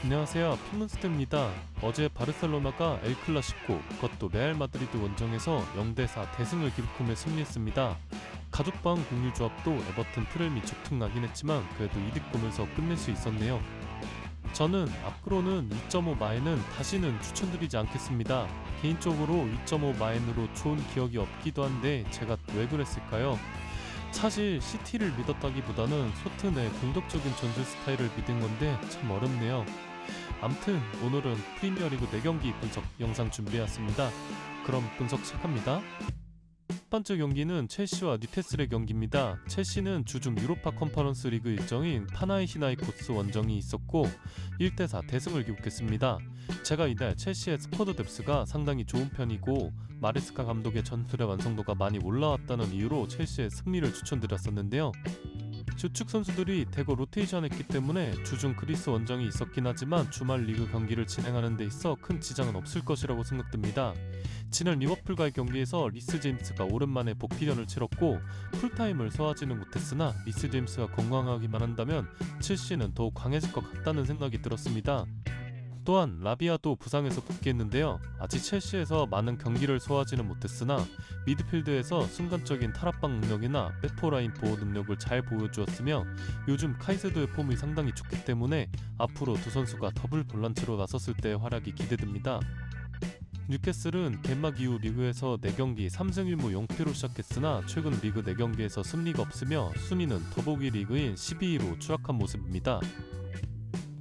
안녕하세요. 피문스터입니다. 어제 바르셀로나가 엘 클라시코, 그것도 레알 마드리드 원정에서 0대4 대승을 기록하며 승리했습니다. 가족방 공유 조합도 에버튼 프렐미 적통 나긴 했지만 그래도 이득 보면서 끝낼 수 있었네요. 저는 앞으로는 2.5 마인은 다시는 추천드리지 않겠습니다. 개인적으로 2.5 마인으로 좋은 기억이 없기도 한데 제가 왜 그랬을까요? 사실 시티를 믿었다기보다는 소튼의 공격적인 전술 스타일을 믿은 건데 참 어렵네요. 암튼 오늘은 프리미어리그 4경기 분석 영상 준비해왔습니다. 그럼 분석 시작합니다. 첫 번째 경기는 첼시와 뉴캐슬의 경기입니다. 첼시는 주중 유로파 컨퍼런스 리그 일정인 파나이시나이코스 원정이 있었고 1대4 대승을 기록했습니다. 제가 이날 첼시의 스쿼드 뎁스가 상당히 좋은 편이고 마레스카 감독의 전술의 완성도가 많이 올라왔다는 이유로 첼시의 승리를 추천드렸었는데요. 주축 선수들이 대거 로테이션했기 때문에 주중 그리스 원정이 있었긴 하지만 주말 리그 경기를 진행하는 데 있어 큰 지장은 없을 것이라고 생각됩니다. 지난 리버풀과의 경기에서 리스 제임스가 오랜만에 복귀전을 치렀고 풀타임을 소화하지는 못했으나 리스 제임스가 건강하기만 한다면 첼시는 더욱 강해질 것 같다는 생각이 들었습니다. 또한 라비아도 부상에서 복귀했는데요. 아직 첼시에서 많은 경기를 소화하지는 못했으나 미드필드에서 순간적인 탈압박 능력이나 백포라인 보호 능력을 잘 보여주었으며 요즘 카이세도의 폼이 상당히 좋기 때문에 앞으로 두 선수가 더블 볼란치로 나섰을 때의 활약이 기대됩니다. 뉴캐슬은 개막 이후 리그에서 4경기 3승 1무 0패로 시작했으나 최근 리그 4경기에서 승리가 없으며 순위는 더보기 리그인 12위로 추락한 모습입니다.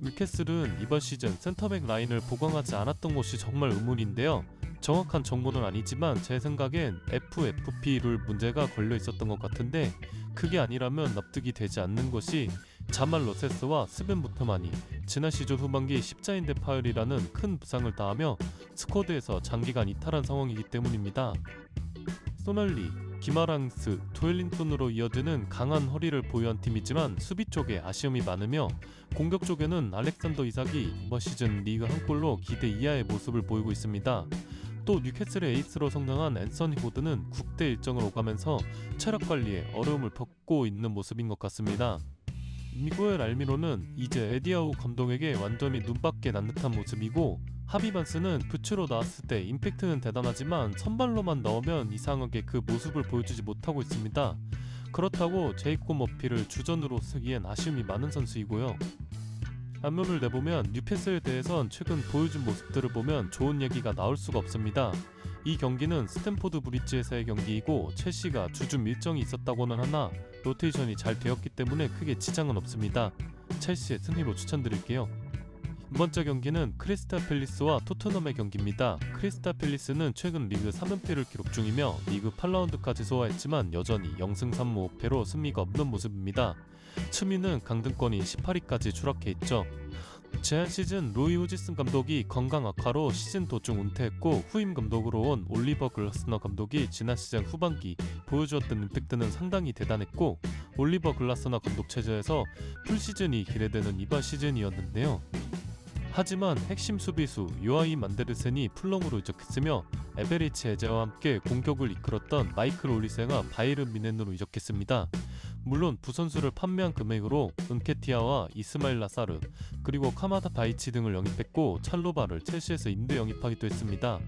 뉴캐슬은 이번 시즌 센터백 라인을 보강하지 않았던 것이 정말 의문인데요. 정확한 정보는 아니지만 제 생각엔 FFP 룰 문제가 걸려 있었던 것 같은데 그게 아니라면 납득이 되지 않는 것이 자말 로세스와 스벤 부터만이 지난 시즌 후반기 십자인대 파열이라는 큰 부상을 당하며 스쿼드에서 장기간 이탈한 상황이기 때문입니다. 소널리, 기마랑스, 조엘린톤으로 이어지는 강한 허리를 보유한 팀이지만 수비 쪽에 아쉬움이 많으며 공격 쪽에는 알렉산더 이삭이 이번 시즌 리그 한 골로 기대 이하의 모습을 보이고 있습니다. 또 뉴캐슬의 에이스로 성장한 앤서니 고드는 국대 일정을 오가면서 체력 관리에 어려움을 겪고 있는 모습인 것 같습니다. 미구엘 알미로는 이제 에디아우 감독에게 완전히 눈밖에 난 듯한 모습이고 하비반스는 부츠로 나왔을 때 임팩트는 대단하지만 선발로만 나오면 이상하게 그 모습을 보여주지 못하고 있습니다. 그렇다고 제이콥 머피를 주전으로 쓰기엔 아쉬움이 많은 선수이고요. 안면을 내보면 뉴캐슬에 대해선 최근 보여준 모습들을 보면 좋은 얘기가 나올 수가 없습니다. 이 경기는 스탠포드 브리지에서의 경기이고 첼시가 주중 일정이 있었다고는 하나 로테이션이 잘 되었기 때문에 크게 지장은 없습니다. 첼시의 승리로 추천드릴게요. 두 번째 경기는 크리스탈 팰리스와 토트넘의 경기입니다. 크리스탈 팰리스는 최근 리그 3연패를 기록 중이며 리그 8라운드까지 소화했지만 여전히 0승 3무 5패로 승리가 없는 모습입니다. 츠미는 강등권이 18위까지 추락해 있죠. 지난 시즌 로이 호지슨 감독이 건강 악화로 시즌 도중 은퇴했고 후임 감독으로 온 올리버 글라스너 감독이 지난 시즌 후반기 보여주었던 임팩트는 상당히 대단했고 올리버 글라스너 감독 체제에서 풀시즌이 기대되는 이번 시즌이었는데요. 하지만 핵심 수비수 요아임 안데르센이 풀럼으로 이적했으며 에베리치 에제와 함께 공격을 이끌었던 마이클 올리세가 바이에른 뮌헨으로 이적했습니다. 물론 부선수를 판매한 금액으로 은케티아와 이스마일 라사르 그리고 카마다 바이치 등을 영입했고 찰로바를 첼시에서 임대 영입하기도 했습니다.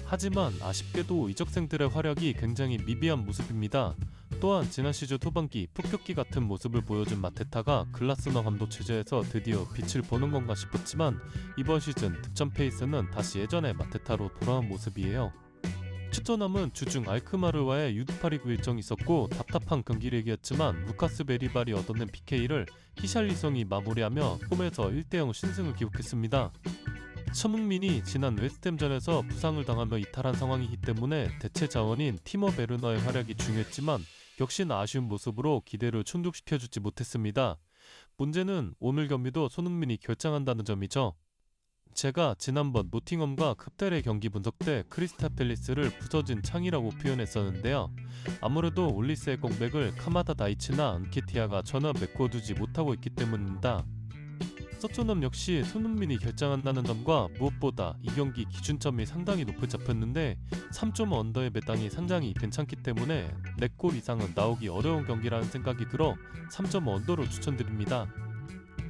하지만 아쉽게도 이적생들의 활약이 굉장히 미비한 모습입니다. 또한 지난 시즌 후반기 폭격기 같은 모습을 보여준 마테타가 글라스너 감독 체제에서 드디어 빛을 보는 건가 싶었지만 이번 시즌 득점 페이스는 다시 예전의 마테타로 돌아온 모습이에요. 츠토넘은 주중 알크마르와의 유드파리그 일정이 있었고 답답한 경기력이었지만 루카스 베리발이 얻어낸 PK를 히샬리송이 마무리하며 홈에서 1대0 신승을 기록했습니다. 손흥민이 지난 웨스트햄전에서 부상을 당하며 이탈한 상황이기 때문에 대체 자원인 티모 베르너의 활약이 중요했지만 역시나 아쉬운 모습으로 기대를 충족시켜주지 못했습니다. 문제는 오늘 경기도 손흥민이 결장한다는 점이죠. 제가 지난번 노팅엄과 급달의 경기 분석 때 크리스탈 팰리스를 부서진 창이라고 표현했었는데요. 아무래도 올리스의 공백을 카마다 다이치나 은케티아가 전혀 메꿔두지 못하고 있기 때문입니다. 서초넘 역시 손흥민이 결장한다는 점과 무엇보다 이 경기 기준점이 상당히 높게 잡혔는데 3.5 언더의 배당이 상당히 괜찮기 때문에 4골 이상은 나오기 어려운 경기라는 생각이 들어 3.5 언더로 추천드립니다.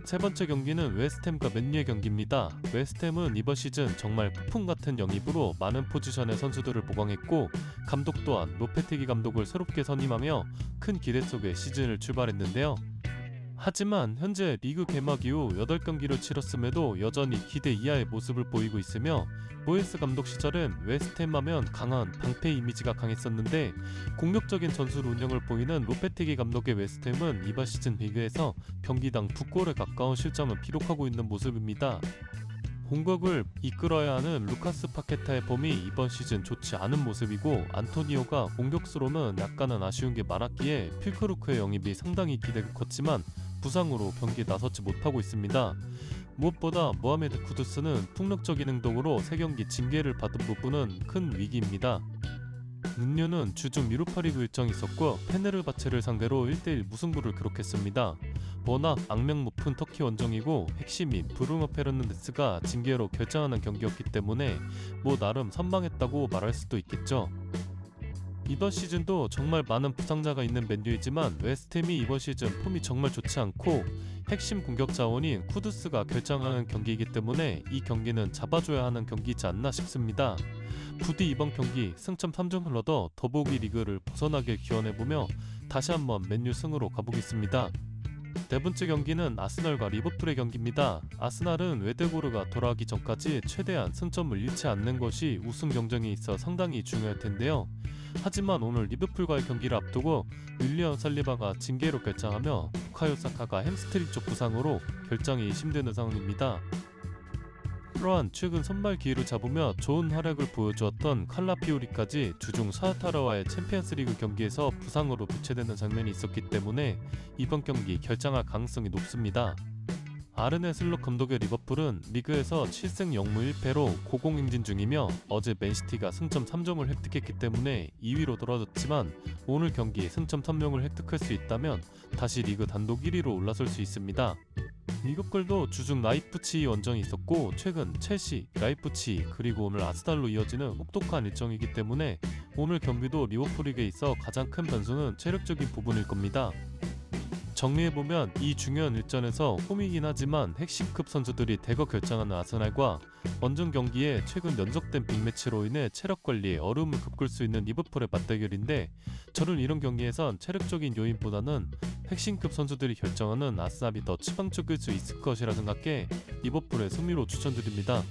세 번째 경기는 웨스트햄과 맨유의 경기입니다. 웨스트햄은 이번 시즌 정말 폭풍 같은 영입으로 많은 포지션의 선수들을 보강했고 감독 또한 로페테기 감독을 새롭게 선임하며 큰 기대 속에 시즌을 출발했는데요. 하지만 현재 리그 개막 이후 8경기를 치렀음에도 여전히 기대 이하의 모습을 보이고 있으며 모예스 감독 시절엔 웨스트햄 하면 강한 방패 이미지가 강했었는데 공격적인 전술 운영을 보이는 로페테기 감독의 웨스트햄은 이번 시즌 리그에서 경기당 2골에 가까운 실점을 기록하고 있는 모습입니다. 공격을 이끌어야 하는 루카스 파케타의 폼이 이번 시즌 좋지 않은 모습이고 안토니오가 공격수로는 약간은 아쉬운 게 많았기에 필크루크의 영입이 상당히 기대가 컸지만 부상으로 경기에 나서지 못하고 있습니다. 무엇보다 모하메드 쿠두스는 폭력적인 행동으로 3경기 징계를 받은 부분은 큰 위기입니다. 눈류는 주중 유로파리그 일정이 있었고 페네르바체를 상대로 1대1 무승부를 기록했습니다. 워낙 악명 높은 터키 원정이고 핵심인 브루노 페르난데스가 징계로 결정하는 경기였기 때문에 나름 선방했다고 말할 수도 있겠죠. 이번 시즌도 정말 많은 부상자가 있는 맨유이지만 웨스트햄이 이번 시즌 폼이 정말 좋지 않고 핵심 공격 자원인 쿠두스가 결정하는 경기이기 때문에 이 경기는 잡아줘야 하는 경기이지 않나 싶습니다. 부디 이번 경기 승점 3점을 얻어 더보기 리그를 벗어나길 기원해보며 다시 한번 맨유 승으로 가보겠습니다. 네 번째 경기는 아스널과 리버풀의 경기입니다. 아스널은 웨데고르가 돌아가기 전까지 최대한 승점을 잃지 않는 것이 우승 경쟁에 있어 상당히 중요할 텐데요. 하지만 오늘 리버풀과의 경기를 앞두고 윌리엄 살리바가 징계로 결정하며 부카요 사카가 햄스트링 쪽 부상으로 결정이 의심되는 상황입니다. 또한 최근 선발 기회를 잡으며 좋은 활약을 보여주었던 칼라피오리까지 주중 샤타라와의 챔피언스리그 경기에서 부상으로 교체되는 장면이 있었기 때문에 이번 경기 결정할 가능성이 높습니다. 아르네 슬롯 감독의 리버풀은 리그에서 7승 0무 1패로 고공행진 중이며 어제 맨시티가 승점 3점을 획득했기 때문에 2위로 떨어졌지만 오늘 경기 승점 3점을 획득할 수 있다면 다시 리그 단독 1위로 올라설 수 있습니다. 리버풀도 주중 라이프치히 원정이 있었고 최근 첼시, 라이프치히 그리고 오늘 아스날로 이어지는 혹독한 일정이기 때문에 오늘 경기도 리버풀에게 있어 가장 큰 변수는 체력적인 부분일 겁니다. 정리해보면 이 중요한 일전에서 홈이긴 하지만 핵심급 선수들이 대거 결정하는 아스날과 원정 경기에 최근 연속된 빅매치로 인해 체력 관리에 어려움을 겪을 수 있는 리버풀의 맞대결인데 저는 이런 경기에선 체력적인 요인보다는 핵심급 선수들이 결정하는 아스날이 더 치명적일 수 있을 것이라 생각해 리버풀의 승리로 추천드립니다.